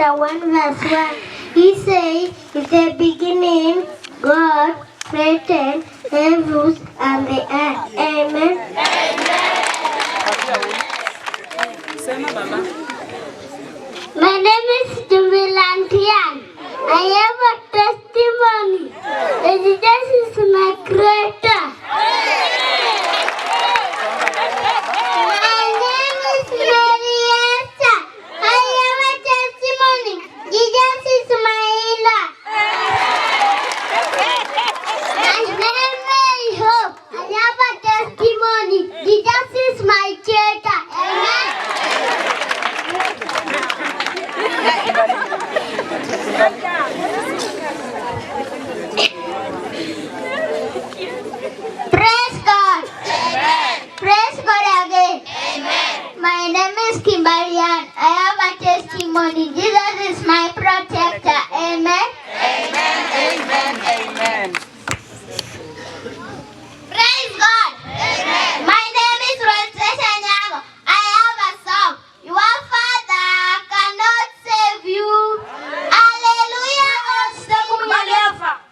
chapter 1 verse 1. He says, in the beginning, God created the heavens and the earth. Amen. My name is Jubilantian. I have a testimony that Jesus is my creator. My name is Marietta. I have a testimony. Jesus is my healer. My name is Hope. I have a testimony. Jesus is my creator. Amen. Praise God. Amen. Praise God again. Amen. My name is Kimbarian. I have a testimony. Jesus is my protector. Amen. Amen. Amen. Amen. Praise God. Amen. My name is Rosetta Nyago. I have a song. Your father cannot save you. Hallelujah.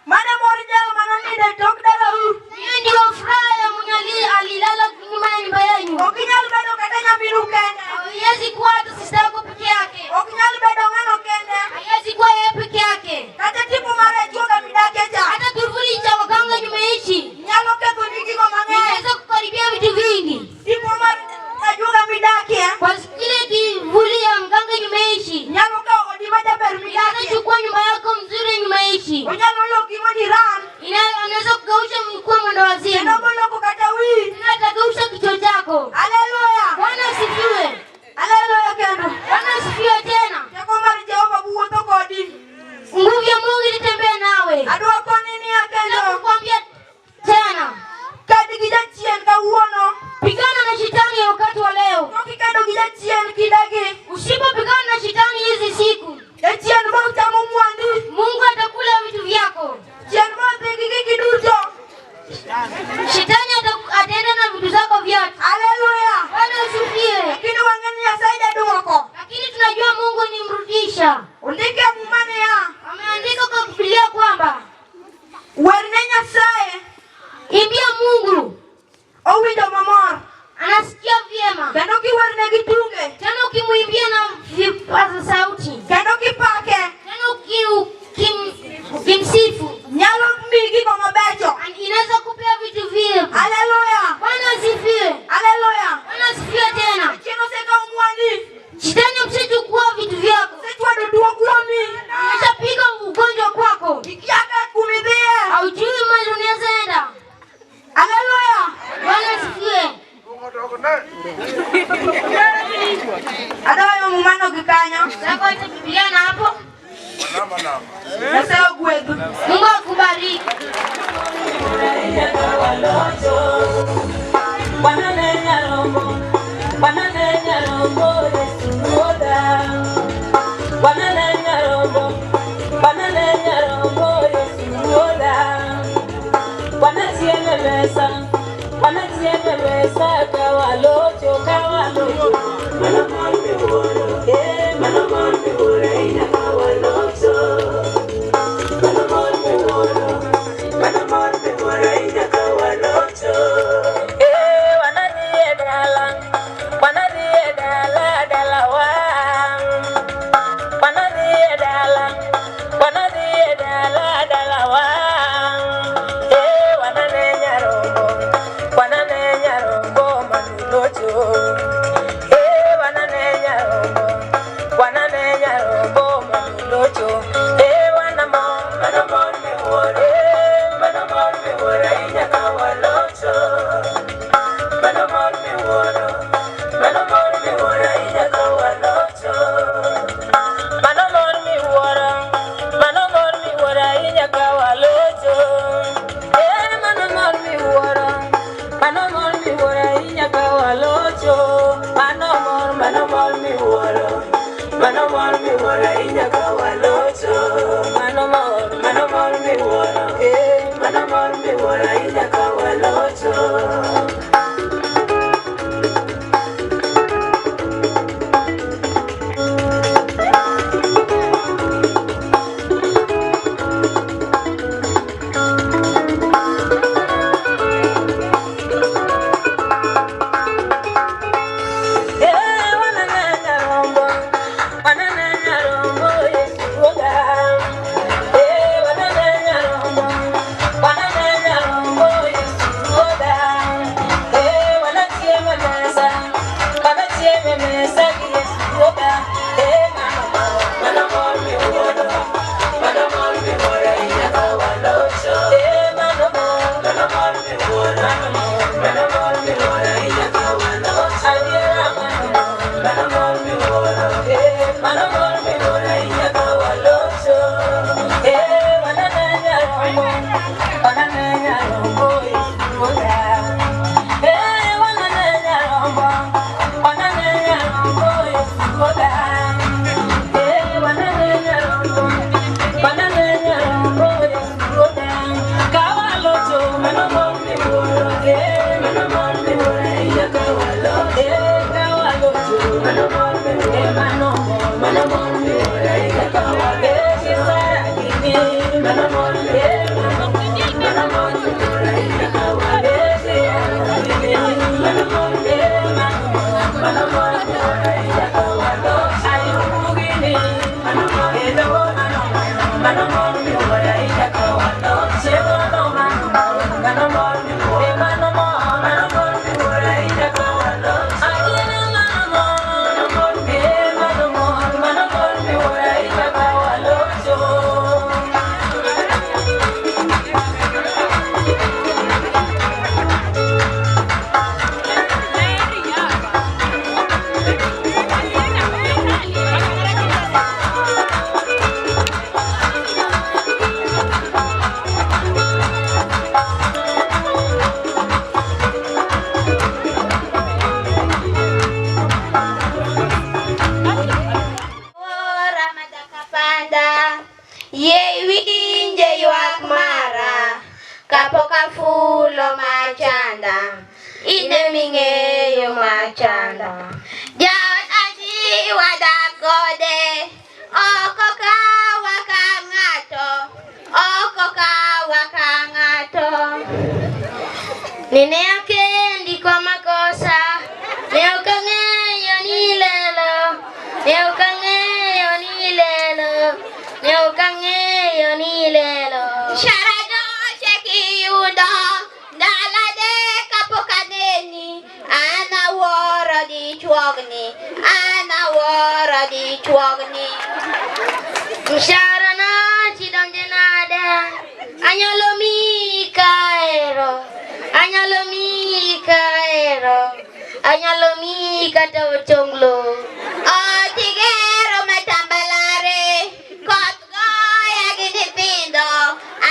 Mana morijal manani de tokdala hu. Hiyo ndio furaha ya mnyali alilala nyuma ya nyumba yenu. Okinyali bado katanya birukene. Haiwezi kuwa hata sisi yako peke yake. Okinyali bado ngano kende. Haiwezi kuwa yeye peke yake. Kata tipu mara joka midakeja. Hata turvuli cha wakanga nyumeishi. Nyalo keto nyingi kwa mange. Inaweza kukaribia vitu vingi. Tipu mara joka midake. Kwa kile kivuli ya mganga nyumeishi. Nyalo ka odimaja beru midake. Chukua nyumba yako mzuri nyumeishi. Unyalo anaweza kugausha mkuu mwendawazimu. Ndio kukata wii. Ndio kichwa chako. Haleluya. Bwana asifiwe. Haleluya kendo. Bwana asifiwe tena. Yako mari Jehova buwo to kodi. Nguvu ya Mungu ilitembea nawe. Adua kwa nini ya kendo? Nakukwambia tena. Kadi kijachien ka uono. Pigana na shetani ya wakati wa leo. Ukikado kijachien kidage. Usipopigana na shetani hizi siku. Echien bauta mumwandi. Mungu atakula vitu vyako. Shetani ataenda na vitu zako vyote. Haleluya. Bwana asifiwe. Lakini wangeni asaida duwako. Lakini tunajua Mungu ni mrudisha. Undike mumane ya. Ameandika kwa Biblia kwamba wernenya sae imbia Mungu. Owindo mamor. Anasikia vyema. Kando kiwerne gitunge. Tena ukimuimbia na vipaza sauti. Kando kipake. Tena ukimsifu. Nyalo mbigi kwa mabecho. Inaweza kupea vitu vile. Haleluya. Bwana asifiwe. Haleluya. Bwana asifiwe tena. Chino seka umwani. Shetani msijukua vitu vyako. Sechwa dodua kuami. Umeshapiga ugonjwa kwako. Ikiaka kumidhie. Haujui mahali unaweza enda. Haleluya. Bwana asifiwe. Adawa mumano kikanya. Sasa ita Biblia na hapo. Nasema kwetu. Mungu akubariki. Bananenya rombo Yesuoda. Bananenya rombo Yesuoda. Banatiene besa kawalocho. Manamon mi woro ina kawalocho. Manamon mi woro ina kawalocho. kapok afulo machanda, ine ming'eyo machanda. Jaot ajiwa dakode, oko kawa ka ng'ato, oko kawa ka ng'ato. Nene akendi kwa makosa, ne ukang'eyo ni lelo, ne ukang'eyo ni lelo, ne ukang'eyo ni lelo. Sharajo chekiyudo, ndalade kapok aneni, ana wuoro dichuogni, ana wuoro dichuogni. Mshahara na chidonje nade, anyalo miyi kaero, anyalo miyi kaero, anyalo miyi kata otonglo. Otigero matambalare, koth goya gi nyithindo,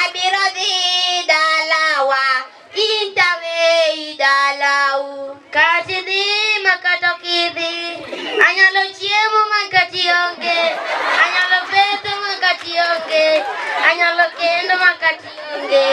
abiro dhi dalawa, intaweyi dalau. Kati dhi makata okidhi, anyalo chiemo makati onge, anyalo petho makati onge, anyalo kendo makati onge.